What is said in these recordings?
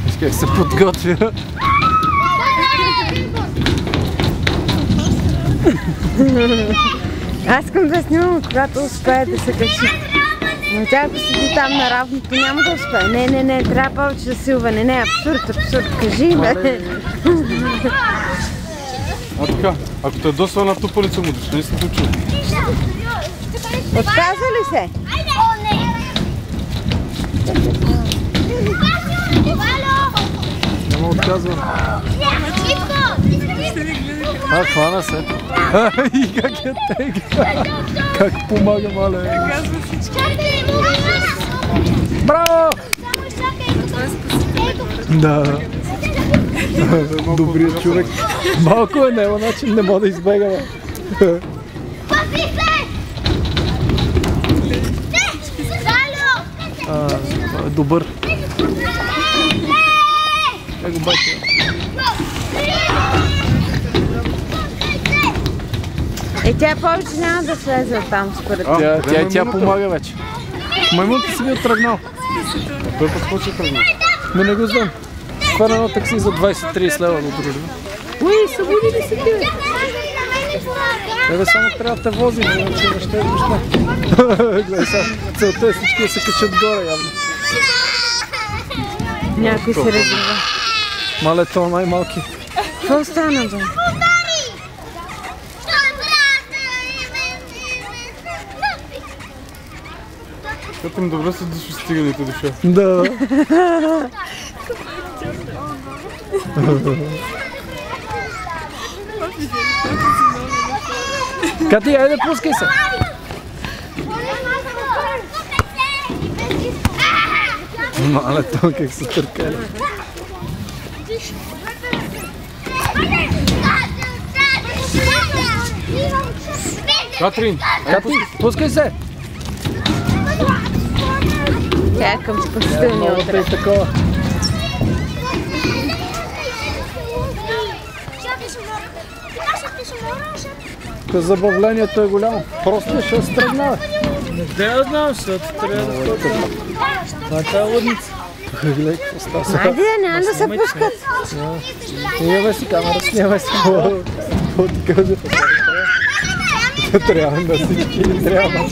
Виж как се подготвя. Аз искам да снимам, когато успее да се качи. Но тя ако седи там на равното, няма да успее. Не, трябва повече засилване. Не, абсурд, кажи, бе. А така, ако те досва на тупалица му, не си случва. Отказва ли се? Няма отказвам. Хвана се. И как я тега. Как помага, мале. Браво! Да. Добрият човек. Малко е, няма начин, не мога да избегаме. Това е добър. Как го бача? Тя повече няма да слезе оттам според мен. Тя помага вече. Маймунта си бил тръгнал. Той път почва тръгнал. Не го знам. Това е едно такси за 20-30 лева до дружба. Уи, събуди ли се ти? Тебе само трябва да те вози, иначе не ще неща. Гледай сега, целта е всички да се качат горе явно. Някой се разрива. Мале, това най-малки. Какво стана, бе? Като им добре са души стиганите душа. Да. Кати, айде пускай се! Мале, това как се търкали. Катрин, пускай се! Тя е към спасителния отряд. Забавлението е голямо. Просто ще се тръгна. Не я знам, защото трябва да ходим. Това е тази лудница. Гледай какво става. Айде, няма да се пускат. Снимай си камера, снимай си. Какво ти кажа? Трябва да всички ни трябва.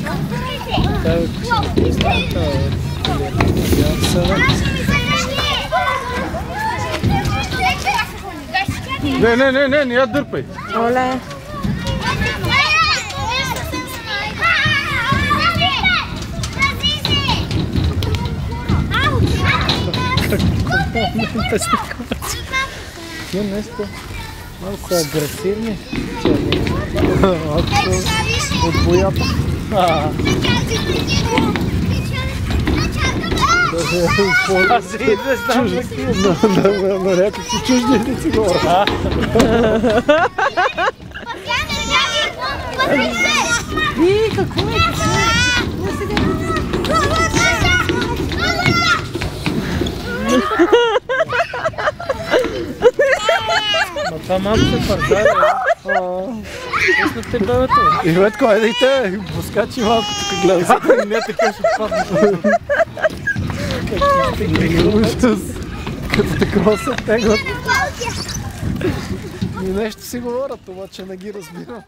Не я дърпай. Оле. Тия нещо малко са агресивни. Малко са от боята. Аз и не знам на някакви чужди езици говоря. И какво е? Ма това малко се пързава. Пуснате бебето. И Ветко, айде и те, поскачи малко тук гледа. Не така ще падна. Ужас. Като такова се теглят. И нещо си говорят, обаче не ги разбирам.